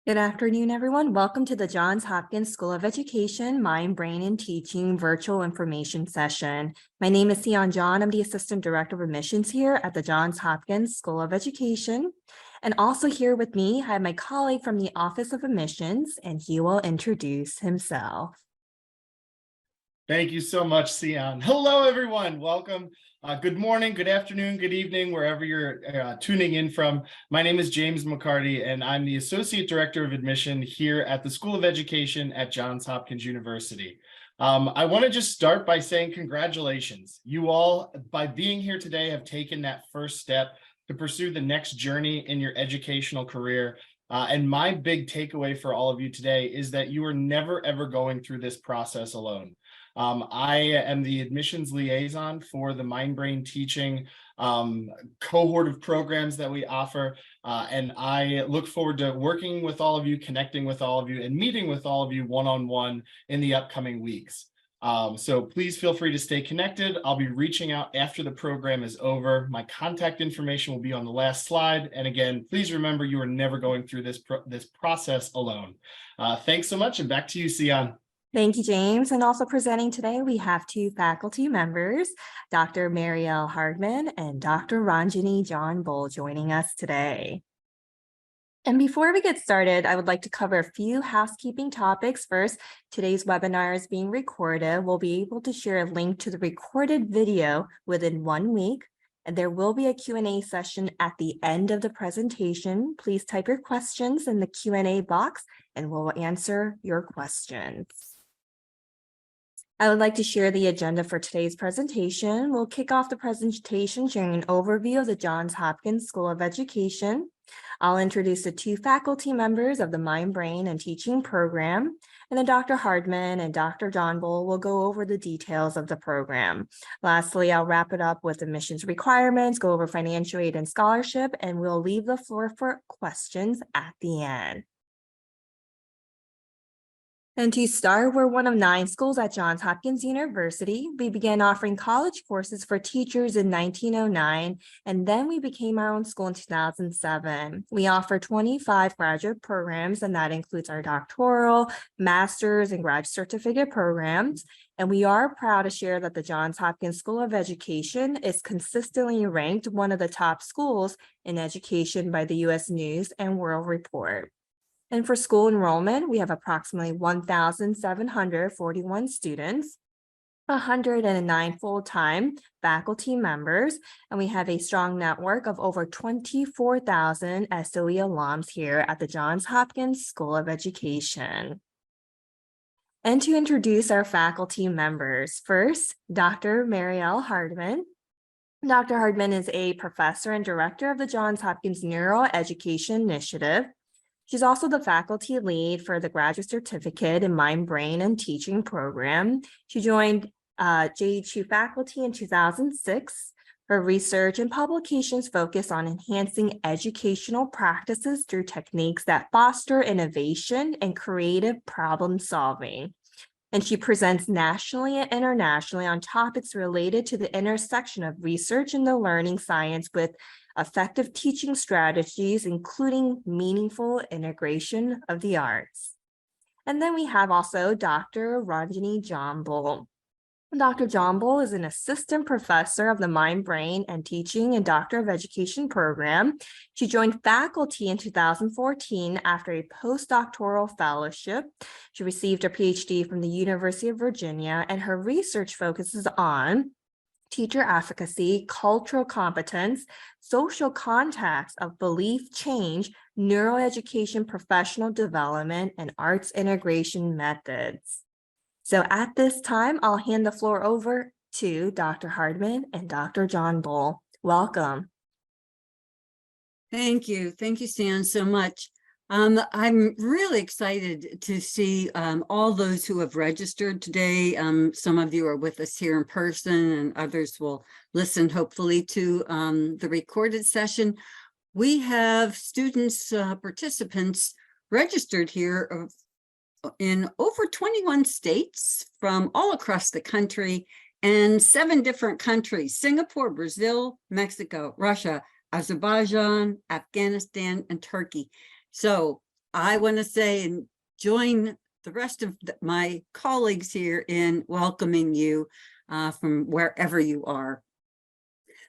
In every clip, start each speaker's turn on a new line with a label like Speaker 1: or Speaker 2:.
Speaker 1: Good afternoon, everyone. Welcome to the Johns Hopkins School of Education Mind, Brain, and Teaching virtual information session. My name is Sion John. I'm the Assistant Director of Admissions here at the Johns Hopkins School of Education. And also here with me, I have my colleague from the Office of Admissions, and he will introduce himself.
Speaker 2: Thank you so much, Sion. Hello, everyone. Welcome. Good morning, good afternoon, good evening, wherever you're tuning in from. My name is James McCarty, and I'm the Associate Director of Admission here at the School of Education at Johns Hopkins University. I want to just start by saying congratulations. You all, by being here today, have taken that first step to pursue the next journey in your educational career. And my big takeaway for all of you today is that you are never, ever going through this process alone. I am the admissions liaison for the Mind Brain Teaching cohort of programs that we offer, and I look forward to working with all of you, connecting with all of you, and meeting with all of you one-on-one in the upcoming weeks. So please feel free to stay connected. I'll be reaching out after the program is over. My contact information will be on the last slide. And again, please remember you are never going through this process alone. Thanks so much, and back to you, Sion.
Speaker 1: Thank you, James. And also presenting today, we have two faculty members, Dr. Marielle Hardman and Dr. Ranjini John Bull, joining us today. And before we get started, I would like to cover a few housekeeping topics. First, today's webinar is being recorded. We'll be able to share a link to the recorded video within 1 week. And there will be a Q&A session at the end of the presentation. Please type your questions in the Q&A box and we'll answer your questions. I would like to share the agenda for today's presentation. We'll kick off the presentation sharing an overview of the Johns Hopkins School of Education. I'll introduce the two faculty members of the Mind, Brain, and Teaching program, and then Dr. Hardman and Dr. John Bull will go over the details of the program. Lastly, I'll wrap it up with admissions requirements, go over financial aid and scholarship, and we'll leave the floor for questions at the end. And to start, we're one of 9 schools at Johns Hopkins University. We began offering college courses for teachers in 1909, and then we became our own school in 2007. We offer 25 graduate programs, and that includes our doctoral, master's, and graduate certificate programs. And we are proud to share that the Johns Hopkins School of Education is consistently ranked one of the top schools in education by the U.S. News and World Report. And for school enrollment, we have approximately 1,741 students, 109 full-time faculty members, and we have a strong network of over 24,000 SOE alums here at the Johns Hopkins School of Education. And to introduce our faculty members, first, Dr. Marielle Hardman. Dr. Hardman is a professor and director of the Johns Hopkins Neuroeducation Initiative. She's also the faculty lead for the graduate certificate in Mind, Brain, and Teaching program. She joined JHU faculty in 2006. Her research and publications focus on enhancing educational practices through techniques that foster innovation and creative problem solving. And she presents nationally and internationally on topics related to the intersection of research and the learning science with effective teaching strategies, including meaningful integration of the arts. And then we have also Dr. Ranjini John Bull. Dr. John Bull is an assistant professor of the Mind, Brain, and Teaching and Doctor of Education program. She joined faculty in 2014 after a postdoctoral fellowship. She received her PhD from the University of Virginia, and her research focuses on teacher efficacy, cultural competence, social context of belief change, neuroeducation, professional development, and arts integration methods. So at this time, I'll hand the floor over to Dr. Hardman and Dr. John Bull. Welcome.
Speaker 3: Thank you. Thank you, Stan, so much. I'm really excited to see all those who have registered today. Some of you are with us here in person and others will listen hopefully to the recorded session. We have students, participants registered here in over 21 states from all across the country and 7 different countries: Singapore, Brazil, Mexico, Russia, Azerbaijan, Afghanistan, and Turkey. So I want to say and join the rest of my colleagues here in welcoming you from wherever you are.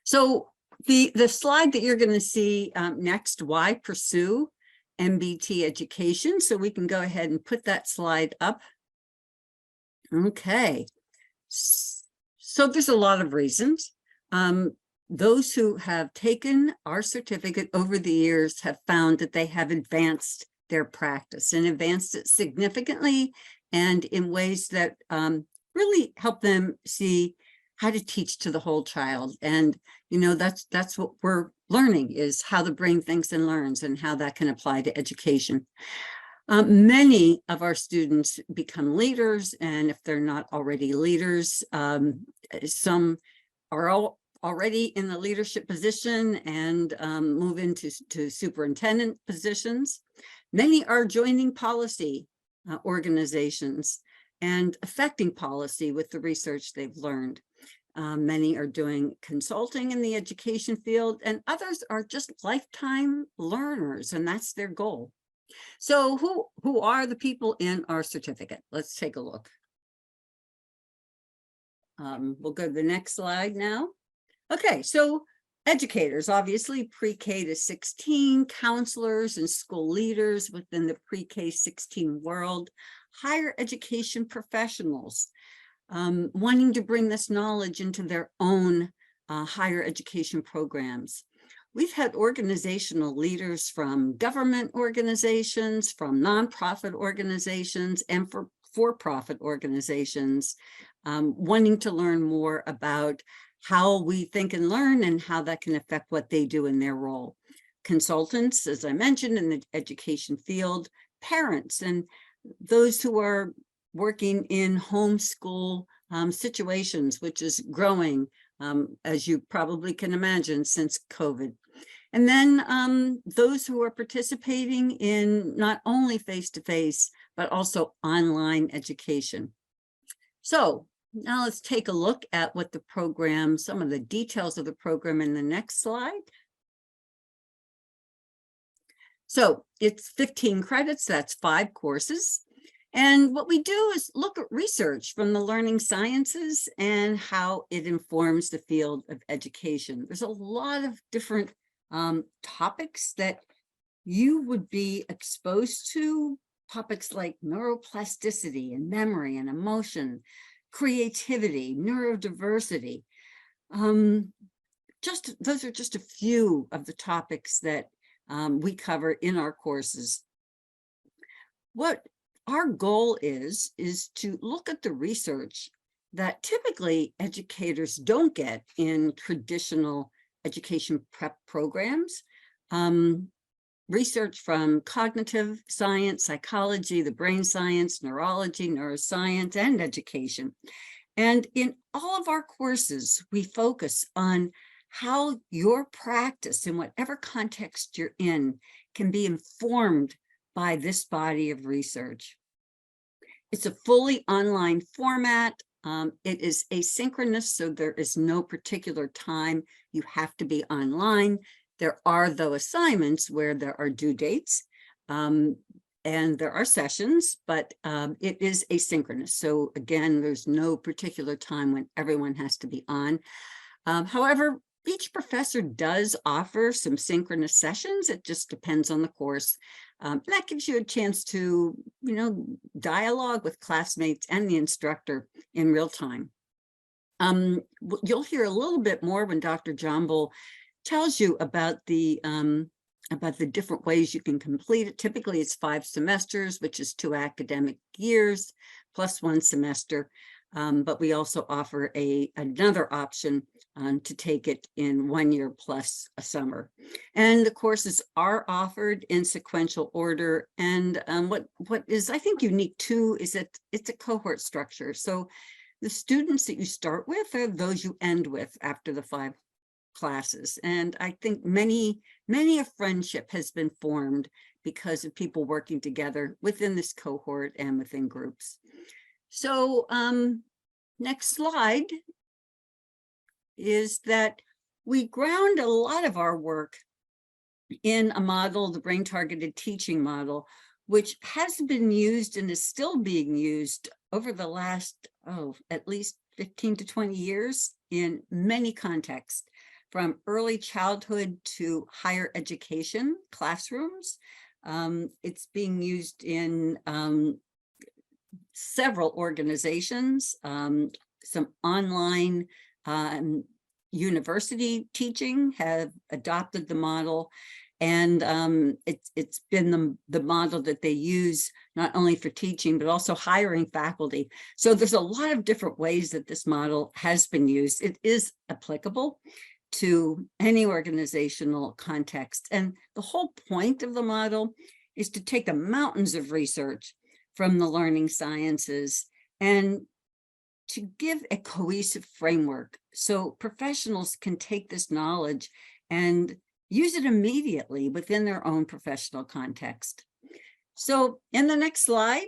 Speaker 3: So the slide that you're going to see next, why pursue MBT education? So we can go ahead and put that slide up. Okay. So there's a lot of reasons. Those who have taken our certificate over the years have found that they have advanced their practice and advanced it significantly and in ways that really help them see how to teach to the whole child. And, you know, that's what we're learning, is how the brain thinks and learns and how that can apply to education. Many of our students become leaders, and if they're not already leaders, some are already in the leadership position and move into superintendent positions. Many are joining policy organizations and affecting policy with the research they've learned. Many are doing consulting in the education field, and others are just lifetime learners, and that's their goal. So who are the people in our certificate? Let's take a look. We'll go to the next slide now. Okay, so educators, obviously pre-K to 16, counselors and school leaders within the pre-K 16 world, higher education professionals, wanting to bring this knowledge into their own higher education programs. We've had organizational leaders from government organizations, from nonprofit organizations, and for-profit organizations wanting to learn more about how we think and learn and how that can affect what they do in their role. Consultants, as I mentioned, in the education field, parents, and those who are working in homeschool situations, which is growing, as you probably can imagine, since COVID. And then those who are participating in not only face-to-face, but also online education. So now let's take a look at what the program, some of the details of the program in the next slide. So it's 15 credits, that's 5 courses. And what we do is look at research from the learning sciences and how it informs the field of education. There's a lot of different topics that you would be exposed to, topics like neuroplasticity and memory and emotion, creativity, neurodiversity. Those are just a few of the topics that we cover in our courses. What our goal is to look at the research that typically educators don't get in traditional education prep programs. Research from cognitive science, psychology, the brain science, neurology, neuroscience, and education. And in all of our courses, we focus on how your practice in whatever context you're in can be informed by this body of research. It's a fully online format. It is asynchronous, so there is no particular time you have to be online. There are, though, assignments where there are due dates and there are sessions, but it is asynchronous. So again, there's no particular time when everyone has to be on. However, each professor does offer some synchronous sessions. It just depends on the course. That gives you a chance to, you know, dialogue with classmates and the instructor in real time. You'll hear a little bit more when Dr. Jambul tells you about the different ways you can complete it. Typically, it's 5 semesters, which is 2 academic years plus 1 semester. But we also offer another option to take it in 1 year plus a summer. And the courses are offered in sequential order. And what is, I think, unique too is that it's a cohort structure. So the students that you start with are those you end with after the 5 classes. And I think many a friendship has been formed because of people working together within this cohort and within groups. So next slide is that we ground a lot of our work in a model, the brain targeted teaching model, which has been used and is still being used over the last, at least 15 to 20 years in many contexts, from early childhood to higher education classrooms. It's being used in several organizations, some online university teaching have adopted the model, and it's been the model that they use not only for teaching, but also hiring faculty. So there's a lot of different ways that this model has been used. It is applicable to any organizational context. And the whole point of the model is to take the mountains of research from the learning sciences and to give a cohesive framework so professionals can take this knowledge and use it immediately within their own professional context. So in the next slide,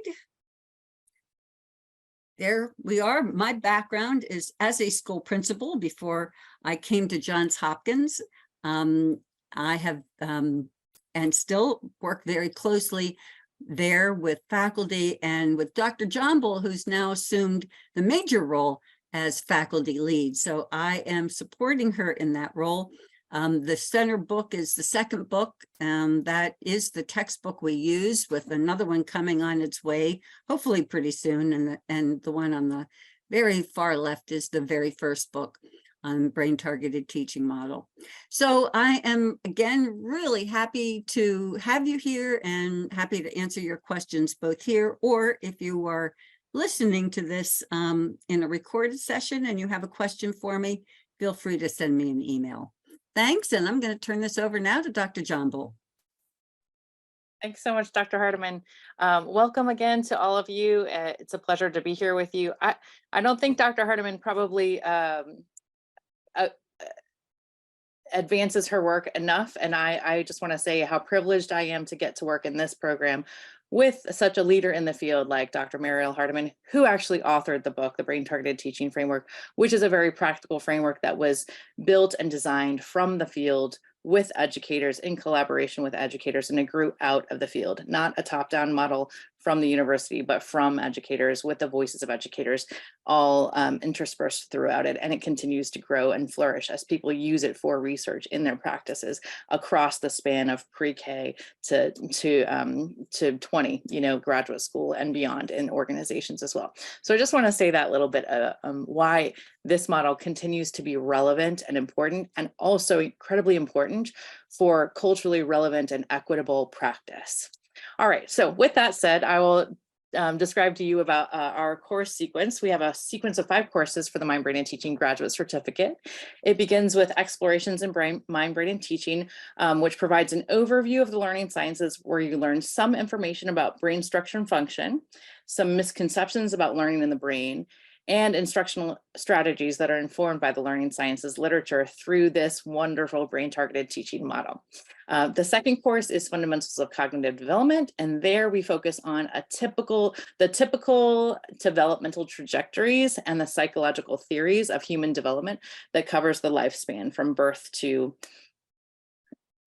Speaker 3: there we are. My background is as a school principal before I came to Johns Hopkins. I have and still work very closely there with faculty and with Dr. Jomble, who's now assumed the major role as faculty lead. So I am supporting her in that role. The center book is the second book. That is the textbook we use, with another one coming on its way, hopefully pretty soon. And the one on the very far left is the very first book on brain targeted teaching model. So I am again really happy to have you here and happy to answer your questions both here, or if you are listening to this in a recorded session and you have a question for me, feel free to send me an email. Thanks, and I'm going to turn this over now to Dr. Jomble.
Speaker 4: Thanks so much, Dr. Hardiman. Welcome again to all of you. It's a pleasure to be here with you. I don't think Dr. Hardiman probably advances her work enough, and I just want to say how privileged I am to get to work in this program with such a leader in the field like Dr. Mariel Hardiman, who actually authored the book, The Brain Targeted Teaching Framework, which is a very practical framework that was built and designed from the field with educators, in collaboration with educators, and it grew out of the field, not a top-down model from the university, but from educators with the voices of educators all interspersed throughout it. And it continues to grow and flourish as people use it for research in their practices across the span of pre-K to 20, graduate school and beyond in organizations as well. So I just want to say that little bit why this model continues to be relevant and important, and also incredibly important for culturally relevant and equitable practice. All right, so with that said, I will describe to you about our course sequence. We have a sequence of 5 courses for the Mind, Brain, and Teaching Graduate Certificate. It begins with Explorations in Mind, Brain, and Teaching, which provides an overview of the learning sciences, where you learn some information about brain structure and function, some misconceptions about learning in the brain, and instructional strategies that are informed by the learning sciences literature through this wonderful brain-targeted teaching model. The second course is Fundamentals of Cognitive Development, and there we focus on the typical developmental trajectories and the psychological theories of human development that covers the lifespan from birth to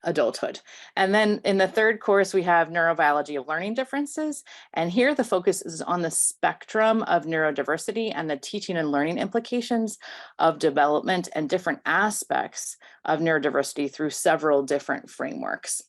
Speaker 4: adulthood. And then in the third course, we have Neurobiology of Learning Differences. And here the focus is on the spectrum of neurodiversity and the teaching and learning implications of development and different aspects of neurodiversity through several different frameworks.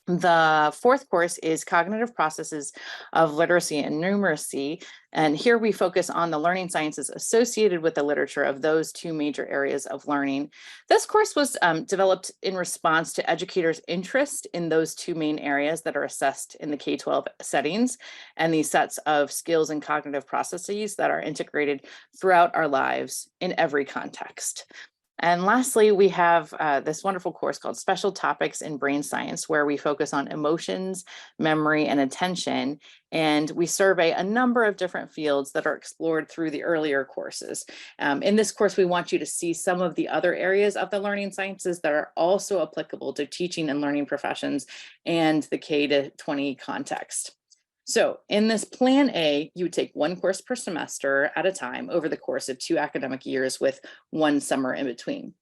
Speaker 4: The fourth course is Cognitive Processes of Literacy and Numeracy. And here we focus on the learning sciences associated with the literature of those 2 major areas of learning. This course was developed in response to educators' interest in those 2 main areas that are assessed in the K-12 settings, and these sets of skills and cognitive processes that are integrated throughout our lives in every context. And lastly, we have this wonderful course called Special Topics in Brain Science, where we focus on emotions, memory, and attention. And we survey a number of different fields that are explored through the earlier courses. In this course, we want you to see some of the other areas of the learning sciences that are also applicable to teaching and learning professions and the K-20 context. So in this Plan A, you would take 1 course per semester at a time over the course of 2 academic years with 1 summer in between.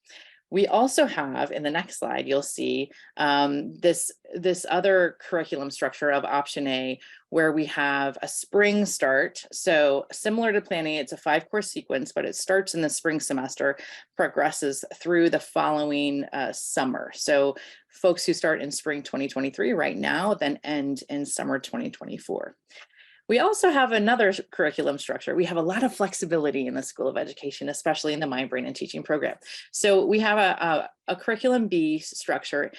Speaker 4: We also have, in the next slide, you'll see this other curriculum structure of option A, where we have a spring start. So similar to Plan A, it's a 5-course sequence, but it starts in the spring semester, progresses through the following summer. So folks who start in spring 2023 right now, then end in summer 2024. We also have another curriculum structure. We have a lot of flexibility in the School of Education, especially in the Mind, Brain, and Teaching program. So we have a curriculum B structure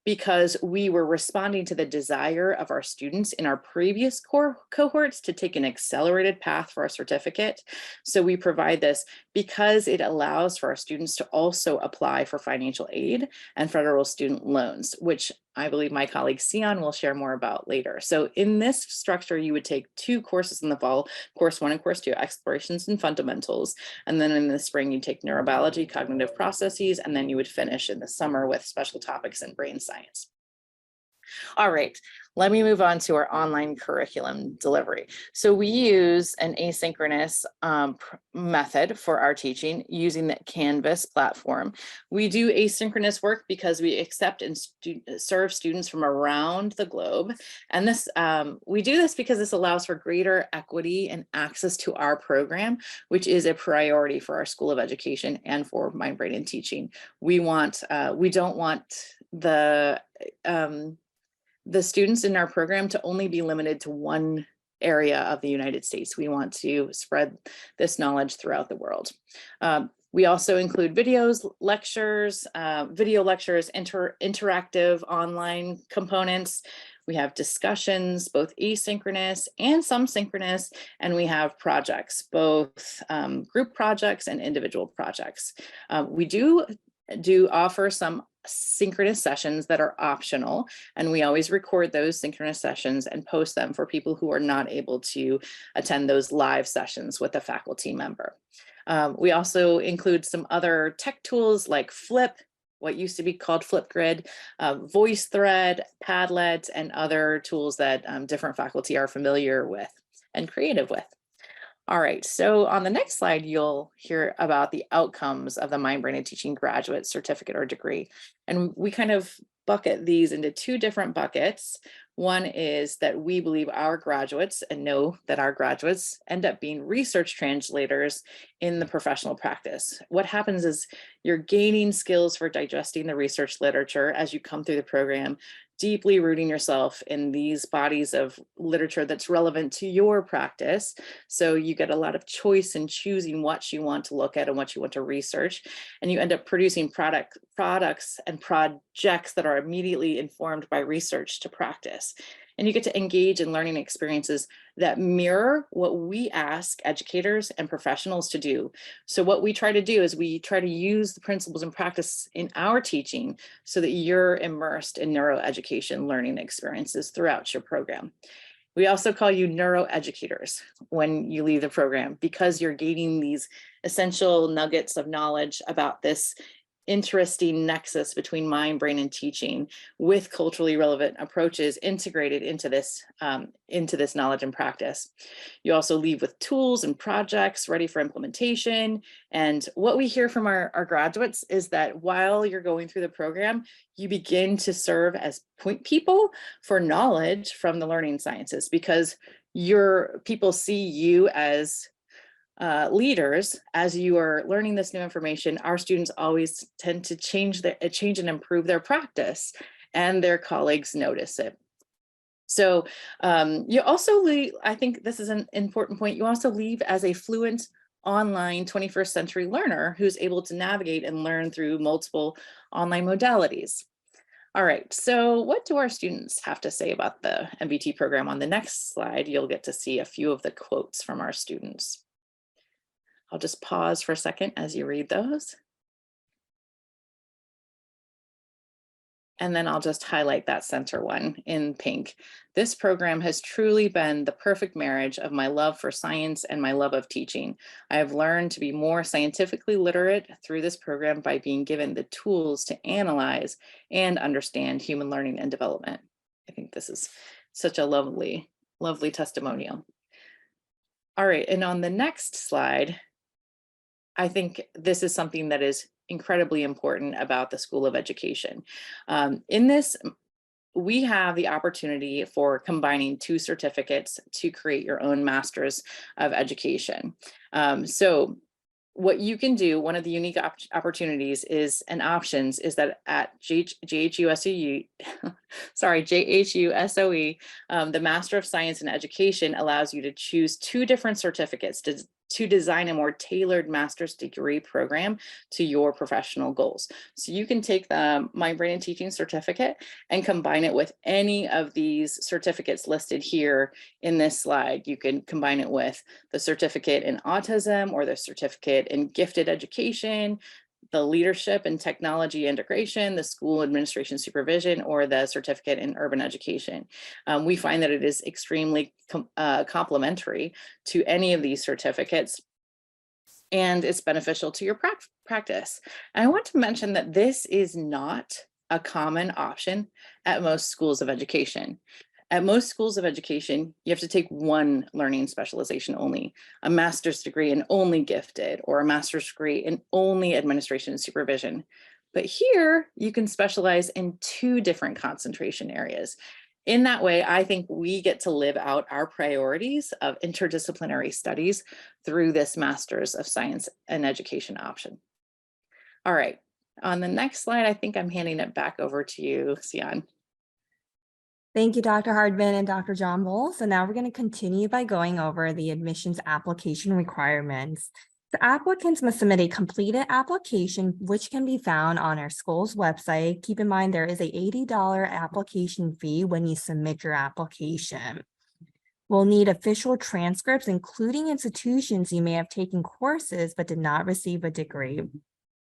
Speaker 4: because we were responding to the desire of our students in our previous cohorts to take an accelerated path for our certificate. So we provide this because it allows for our students to also apply for financial aid and federal student loans, which I believe my colleague Sion will share more about later. So in this structure, you would take 2 courses in the fall, course 1 and course 2, explorations and fundamentals. And then in the spring, you take neurobiology, cognitive processes, and then you would finish in the summer with special topics in brain science. All right, let me move on to our online curriculum delivery. So we use an asynchronous method for our teaching using the Canvas platform. We do asynchronous work because we accept and serve students from around the globe. And this we do this because this allows for greater equity and access to our program, which is a priority for our School of Education and for Mind, Brain, and Teaching. We don't want the students in our program to only be limited to one area of the United States. We want to spread this knowledge throughout the world. We also include videos, lectures, interactive online components. We have discussions, both asynchronous and some synchronous, and we have projects, both group projects and individual projects. We do offer some synchronous sessions that are optional, and we always record those synchronous sessions and post them for people who are not able to attend those live sessions with a faculty member. We also include some other tech tools like Flip, what used to be called Flipgrid, VoiceThread, Padlet, and other tools that different faculty are familiar with and creative with. All right, so on the next slide, you'll hear about the outcomes of the Mind, Brain, and Teaching graduate certificate or degree. And we kind of bucket these into 2 different buckets. One is that we believe our graduates and know that our graduates end up being research translators in the professional practice. What happens is you're gaining skills for digesting the research literature as you come through the program, deeply rooting yourself in these bodies of literature that's relevant to your practice. So you get a lot of choice in choosing what you want to look at and what you want to research. And you end up producing products and projects that are immediately informed by research to practice. And you get to engage in learning experiences that mirror what we ask educators and professionals to do. So what we try to do is we try to use the principles and practice in our teaching so that you're immersed in neuroeducation learning experiences throughout your program. We also call you neuroeducators when you leave the program because you're gaining these essential nuggets of knowledge about this interesting nexus between mind, brain, and teaching with culturally relevant approaches integrated into this knowledge and practice. You also leave with tools and projects ready for implementation. And what we hear from our graduates is that while you're going through the program, you begin to serve as point people for knowledge from the learning sciences because your people see you as leaders. As you are learning this new information, our students always tend to change and improve their practice, and their colleagues notice it. So you also leave, I think this is an important point, you also leave as a fluent online 21st century learner who's able to navigate and learn through multiple online modalities. All right, so what do our students have to say about the MBT program? On the next slide, you'll get to see a few of the quotes from our students. I'll just pause for a second as you read those. And then I'll just highlight that center one in pink. This program has truly been the perfect marriage of my love for science and my love of teaching. I have learned to be more scientifically literate through this program by being given the tools to analyze and understand human learning and development. I think this is such a lovely, lovely testimonial. All right, and on the next slide, I think this is something that is incredibly important about the School of Education. In this, we have the opportunity for combining 2 certificates to create your own Master's of Education. So what you can do, one of the unique opportunities is and options is that at JHU SOE, sorry, JHU SOE, the Master of Science in Education allows you to choose 2 different certificates to design a more tailored master's degree program to your professional goals. So you can take the Mind, Brain, and Teaching certificate and combine it with any of these certificates listed here in this slide. You can combine it with the certificate in autism or the certificate in gifted education, the leadership and technology integration, the school administration supervision, or the certificate in urban education. We find that it is extremely complementary to any of these certificates, and it's beneficial to your practice. And I want to mention that this is not a common option at most schools of education. At most schools of education, you have to take one learning specialization only, a master's degree in only gifted, or a master's degree in only administration and supervision. But here, you can specialize in 2 different concentration areas. In that way, I think we get to live out our priorities of interdisciplinary studies through this Master's of Science and Education option. All right, on the next slide, I think I'm handing it back over to you, Sion.
Speaker 1: Thank you, Dr. Hardman and Dr. John Bull. So now we're going to continue by going over the admissions application requirements. The applicants must submit a completed application, which can be found on our school's website. Keep in mind, there is a $80 application fee when you submit your application. We'll need official transcripts, including institutions you may have taken courses but did not receive a degree.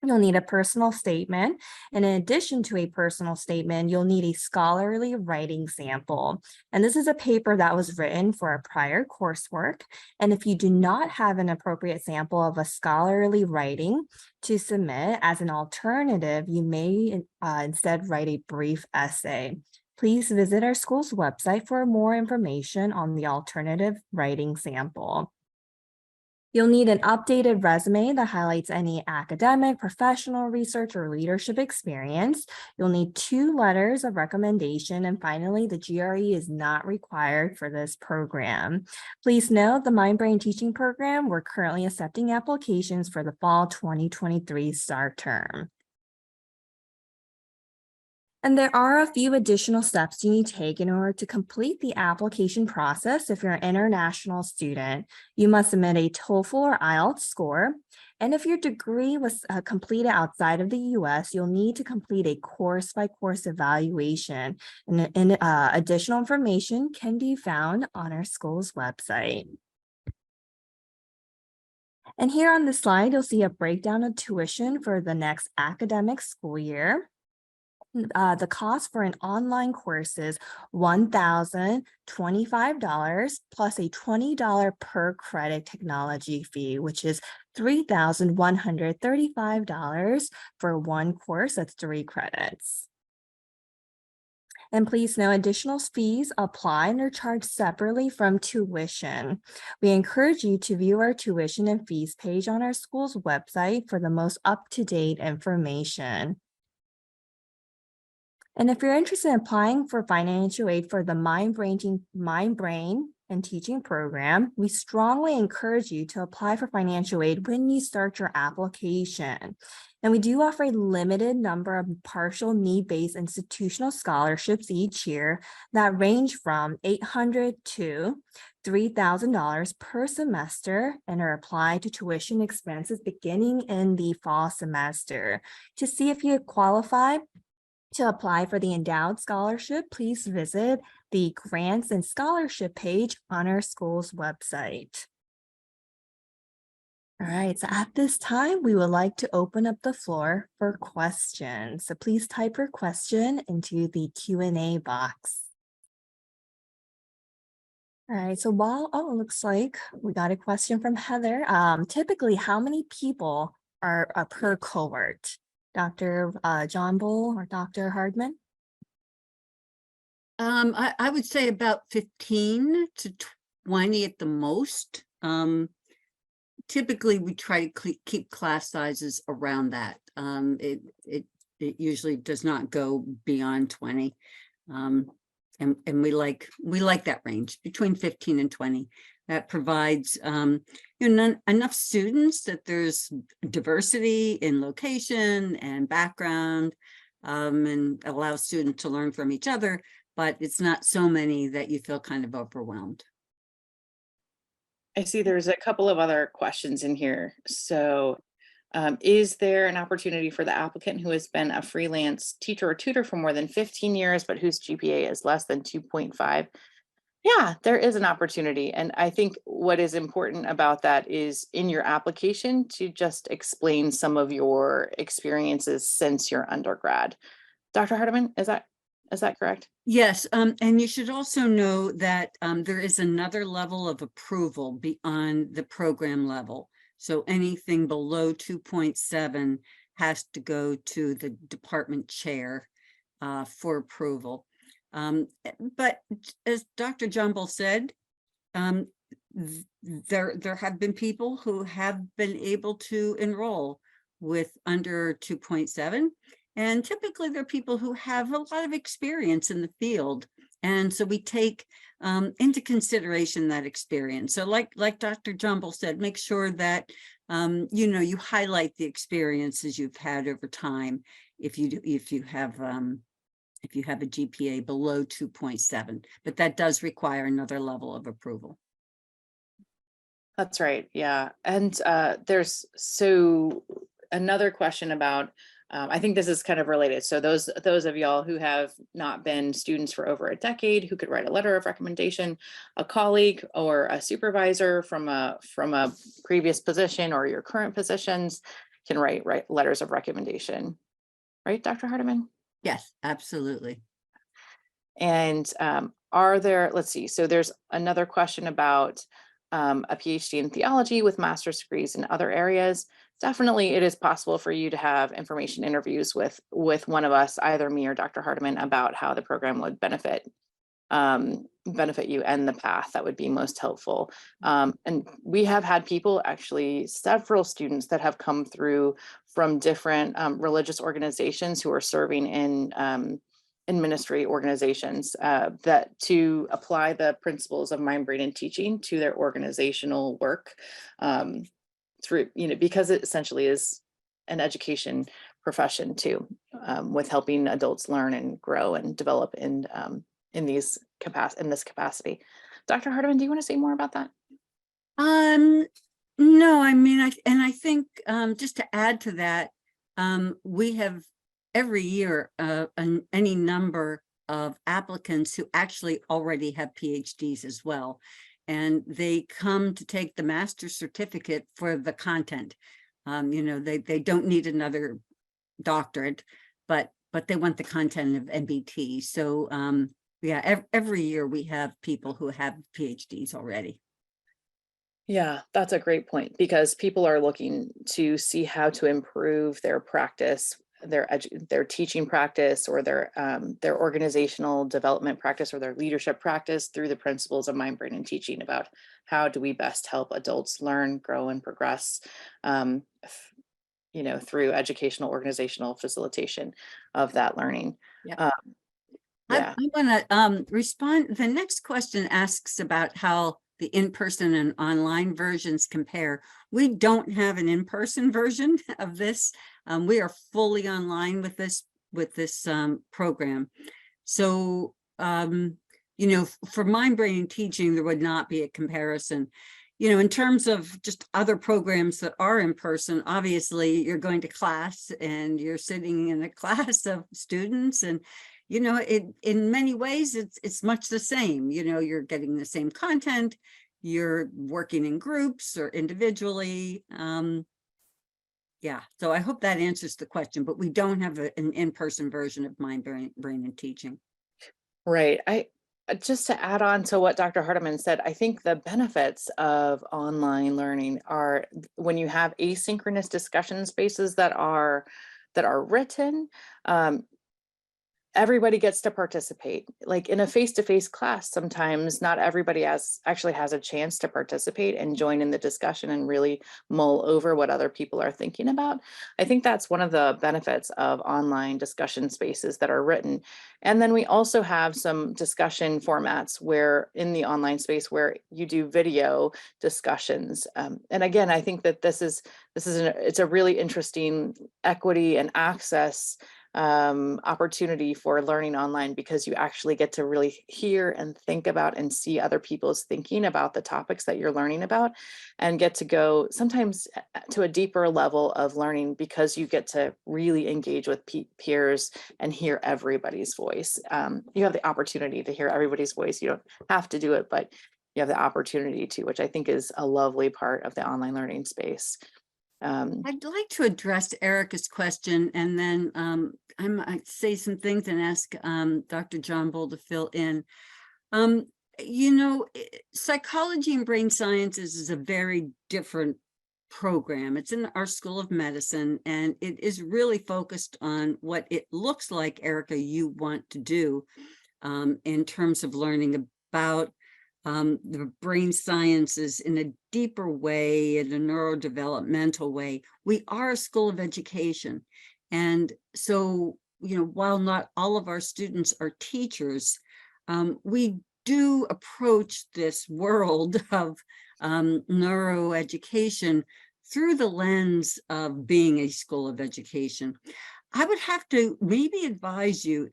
Speaker 1: You'll need a personal statement. And in addition to a personal statement, you'll need a scholarly writing sample. And this is a paper that was written for a prior coursework. And if you do not have an appropriate sample of a scholarly writing to submit as an alternative, you may instead write a brief essay. Please visit our school's website for more information on the alternative writing sample. You'll need an updated resume that highlights any academic, professional, research, or leadership experience. You'll need 2 letters of recommendation. And finally, the GRE is not required for this program. Please note the Mind Brain Teaching Program, we're currently accepting applications for the fall 2023 start term. And there are a few additional steps you need to take in order to complete the application process. If you're an international student, you must submit a TOEFL or IELTS score. And if your degree was completed outside of the US, you'll need to complete a course-by-course evaluation. And additional information can be found on our school's website. And here on the slide, you'll see a breakdown of tuition for the next academic school year. The cost for an online course is $1,025 plus a $20 per credit technology fee, which is $3,135 for one course. That's 3 credits. And please know additional fees apply and are charged separately from tuition. We encourage you to view our tuition and fees page on our school's website for the most up-to-date information. And if you're interested in applying for financial aid for the Mind, Brain, and Teaching program, we strongly encourage you to apply for financial aid when you start your application. And we do offer a limited number of partial need-based institutional scholarships each year that range from $800 to $3,000 per semester and are applied to tuition expenses beginning in the fall semester. To see if you qualify to apply for the endowed scholarship, please visit the grants and scholarship page on our school's website. All right, so at this time, we would like to open up the floor for questions. So please type your question into the Q&A box. All right, so it looks like we got a question from Heather. Typically, how many people are per cohort? Dr. John Bull or Dr. Hardman?
Speaker 3: I would say about 15 to 20 at the most. typically we try to keep class sizes around that. It usually does not go beyond 20. And we like that range between 15 and 20. That provides enough students that there's diversity in location and background, and allows students to learn from each other, but it's not so many that you feel kind of overwhelmed.
Speaker 4: I see there's a couple of other questions in here. So is there an opportunity for the applicant who has been a freelance teacher or tutor for more than 15 years, but whose GPA is less than 2.5? Yeah, there is an opportunity. And I think what is important about that is in your application to just explain some of your experiences since your undergrad. Dr. Hardiman, is that correct?
Speaker 3: Yes, and you should also know that there is another level of approval beyond the program level. So anything below 2.7 has to go to the department chair for approval. But as Dr. Jumble said, there have been people who have been able to enroll with under 2.7. And typically they're people who have a lot of experience in the field. And so we take into consideration that experience. So like Dr. Jumble said, make sure that you highlight the experiences you've had over time if you have a GPA below 2.7, but that does require another level of approval.
Speaker 4: That's right. Yeah. And there's another question about, I think this is kind of related. So those of y'all who have not been students for over a decade, who could write a letter of recommendation, a colleague or a supervisor from a previous position or your current positions can write letters of recommendation. Right, Dr. Hardiman?
Speaker 3: Yes, absolutely.
Speaker 4: And are there, let's see, so there's another question about a PhD in theology with master's degrees in other areas. Definitely it is possible for you to have information interviews with one of us, either me or Dr. Hardiman, about how the program would benefit you and the path that would be most helpful. And we have had people, actually several students that have come through from different religious organizations who are serving in ministry organizations that to apply the principles of mind, brain, and teaching to their organizational work through, because it essentially is an education profession too, with helping adults learn and grow and develop in this capacity. Dr. Hardiman, do you want to say more about that?
Speaker 3: No, I mean, I think just to add to that, we have every year any number of applicants who actually already have PhDs as well. And they come to take the master's certificate for the content. They don't need another doctorate, but they want the content of MBT. So yeah, every year we have people who have PhDs already.
Speaker 4: Yeah, that's a great point, because people are looking to see how to improve their practice, their teaching practice, or their organizational development practice, or their leadership practice through the principles of mind, brain, and teaching, about how do we best help adults learn, grow, and progress through educational organizational facilitation of that learning.
Speaker 3: Yeah.
Speaker 4: Yeah.
Speaker 3: I want to respond. The next question asks about how the in-person and online versions compare. We don't have an in-person version of this. We are fully online with this program. So, for mind, brain, and teaching, there would not be a comparison. In terms of just other programs that are in person, obviously you're going to class and you're sitting in a class of students, and in many ways it's much the same. You're getting the same content, you're working in groups or individually. Yeah, so I hope that answers the question, but we don't have an in-person version of mind, brain, and teaching.
Speaker 4: Right. Just to add on to what Dr. Hardiman said, I think the benefits of online learning are when you have asynchronous discussion spaces that are written. everybody gets to participate. Like in a face-to-face class, sometimes not everybody actually has a chance to participate and join in the discussion and really mull over what other people are thinking about. I think that's one of the benefits of online discussion spaces that are written. And then we also have some discussion formats where in the online space where you do video discussions. And again, I think that it's a really interesting equity and access opportunity for learning online, because you actually get to really hear and think about and see other people's thinking about the topics that you're learning about, and get to go sometimes to a deeper level of learning, because you get to really engage with peers and hear everybody's voice. You have the opportunity to hear everybody's voice. You don't have to do it, but you have the opportunity to, which I think is a lovely part of the online learning space.
Speaker 3: I'd like to address Erica's question, and then I might say some things and ask Dr. John Bull to fill in. Psychology and brain sciences is a very different program. It's in our School of Medicine, and it is really focused on what it looks like, Erica, you want to do in terms of learning about the brain sciences in a deeper way, in a neurodevelopmental way. We are a school of education. And so, while not all of our students are teachers, we do approach this world of neuroeducation through the lens of being a school of education. I would have to maybe advise you,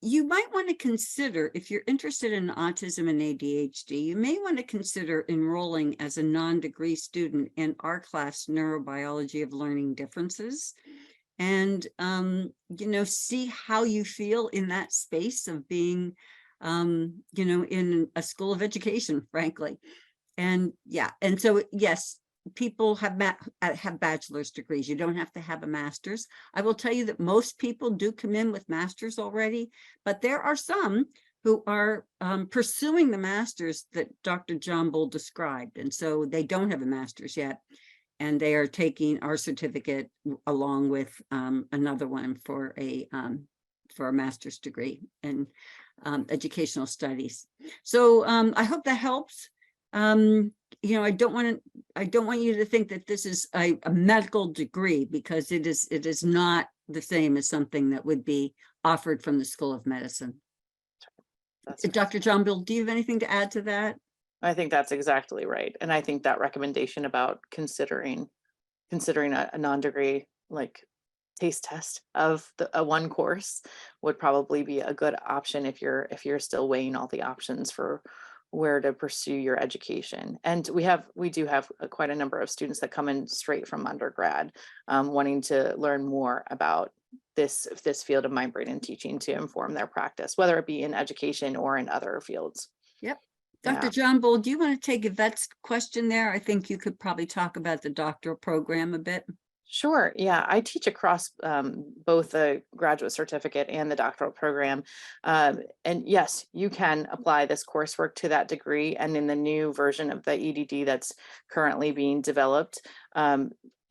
Speaker 3: you might want to consider, if you're interested in autism and ADHD, you may want to consider enrolling as a non-degree student in our class, Neurobiology of Learning Differences, and, see how you feel in that space of being, in a school of education, frankly. And yeah, and so, yes, people have bachelor's degrees. You don't have to have a master's. I will tell you that most people do come in with masters already, but there are some who are pursuing the masters that Dr. John Bull described. And so they don't have a master's yet, and they are taking our certificate along with another one for a master's degree in educational studies. So I hope that helps. I don't want you to think that this is a medical degree, because it is not the same as something that would be offered from the School of Medicine. Dr. John Bull, do you have anything to add to that?
Speaker 4: I think that's exactly right. And I think that recommendation about considering a non-degree like taste test of a one course would probably be a good option if you're still weighing all the options for where to pursue your education. And we do have quite a number of students that come in straight from undergrad, wanting to learn more about this field of mind, brain, and teaching to inform their practice, whether it be in education or in other fields.
Speaker 3: Yep. Dr. John Bull, do you want to take Yvette's question there? I think you could probably talk about the doctoral program a bit.
Speaker 4: Sure. Yeah, I teach across both the graduate certificate and the doctoral program. And yes, you can apply this coursework to that degree. And in the new version of the EDD that's currently being developed,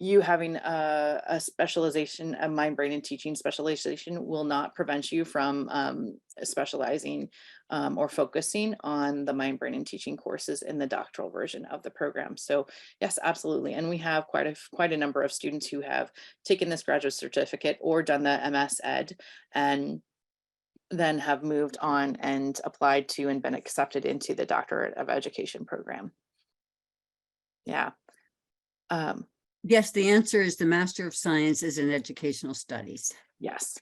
Speaker 4: you having a specialization, a mind, brain, and teaching specialization will not prevent you from specializing or focusing on the mind, brain, and teaching courses in the doctoral version of the program. So yes, absolutely. And we have quite a number of students who have taken this graduate certificate or done the MS Ed and then have moved on and applied to and been accepted into the Doctorate of Education program. Yeah.
Speaker 3: Yes, the answer is the Master of Sciences in Educational Studies.
Speaker 4: Yes,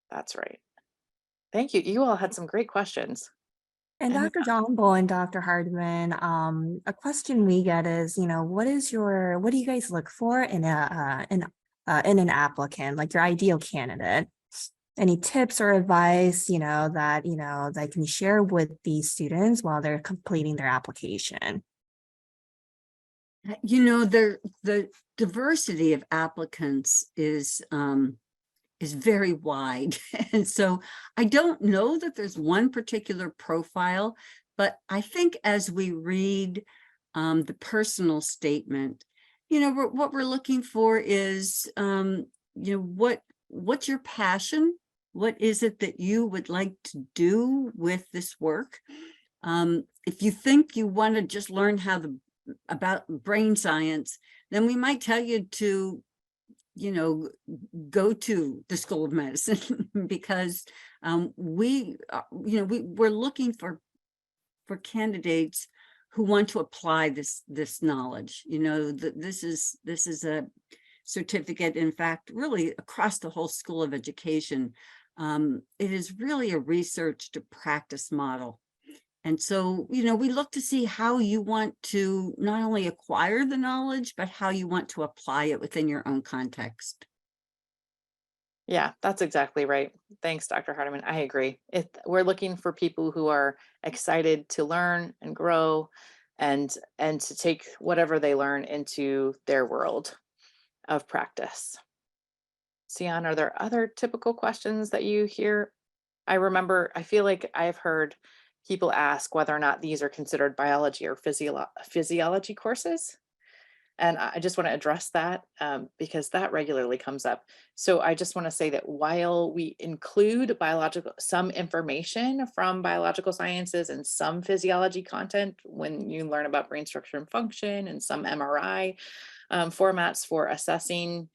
Speaker 4: that's right. Thank you. You all had some great questions.
Speaker 1: And Dr. John Bull and Dr. Hardman, a question we get is, what do you guys look for in an applicant, like your ideal candidate? Any tips or advice, that can share with these students while they're completing their application?
Speaker 3: The diversity of applicants is very wide. And so I don't know that there's one particular profile, but I think as we read the personal statement, what we're looking for is, what's your passion? what is it that you would like to do with this work? If you think you want to just learn about brain science, then we might tell you to, go to the School of Medicine because we're looking for candidates who want to apply this knowledge. This is a certificate, in fact, really across the whole School of Education. It is really a research to practice model. And so, we look to see how you want to not only acquire the knowledge, but how you want to apply it within your own context.
Speaker 4: Yeah, that's exactly right. Thanks, Dr. Hardiman. I agree. We're looking for people who are excited to learn and grow and to take whatever they learn into their world of practice. Sian, are there other typical questions that you hear? I feel like I've heard people ask whether or not these are considered biology or physiology courses. And I just want to address that because that regularly comes up. So I just want to say that while we include some information from biological sciences and some physiology content when you learn about brain structure and function and some MRI formats for assessing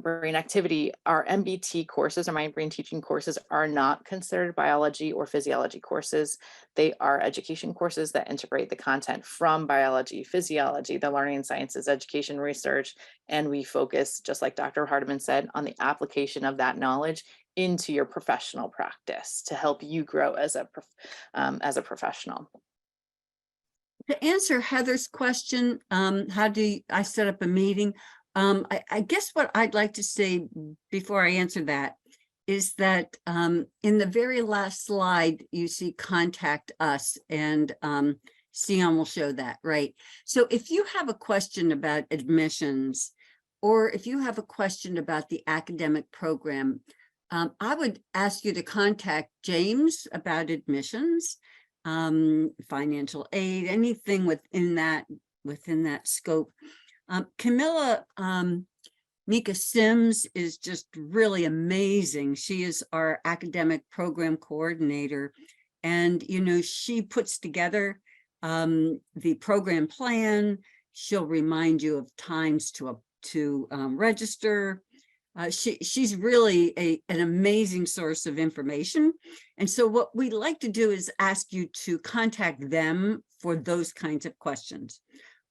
Speaker 4: brain activity, our MBT courses, or mind brain teaching courses, are not considered biology or physiology courses. They are education courses that integrate the content from biology, physiology, the learning sciences, education, research, and we focus, just like Dr. Hardiman said, on the application of that knowledge into your professional practice to help you grow as a professional.
Speaker 3: To answer Heather's question, how do I set up a meeting? I guess what I'd like to say before I answer that is that in the very last slide, you see contact us, and Sion will show that, right? So if you have a question about admissions, or if you have a question about the academic program, I would ask you to contact James about admissions, financial aid, anything within that scope. Camilla Mika Sims is just really amazing. She is our academic program coordinator, and she puts together the program plan. She'll remind you of times to register. She's really an amazing source of information. And so what we like to do is ask you to contact them for those kinds of questions.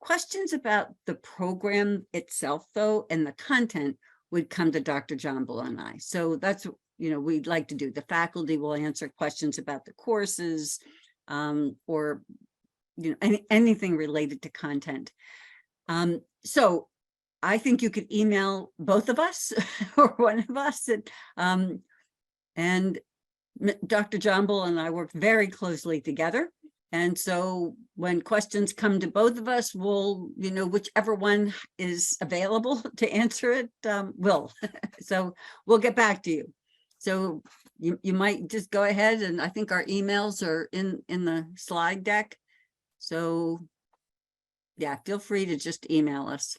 Speaker 3: Questions about the program itself, though, and the content would come to Dr. John Bull and I. So that's what we'd like to do. The faculty will answer questions about the courses, or anything related to content. So I think you could email both of us or one of us, and Dr. John Bull and I work very closely together. And so when questions come to both of us, we'll, whichever one is available to answer it, will. So we'll get back to you. So you might just go ahead, and I think our emails are in the slide deck. So yeah, feel free to just email us.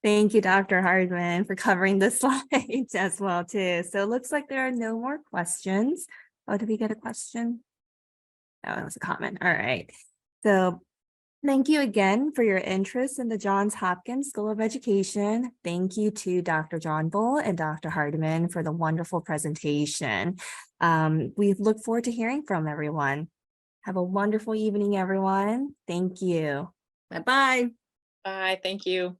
Speaker 1: Thank you, Dr. Hardman, for covering the slides as well, too. So it looks like there are no more questions. Oh, did we get a question? Oh, that was a comment. All right. So thank you again for your interest in the Johns Hopkins School of Education. Thank you to Dr. John Bull and Dr. Hardiman for the wonderful presentation. We look forward to hearing from everyone. Have a wonderful evening, everyone. Thank you.
Speaker 3: Bye-bye.
Speaker 4: Bye. Thank you.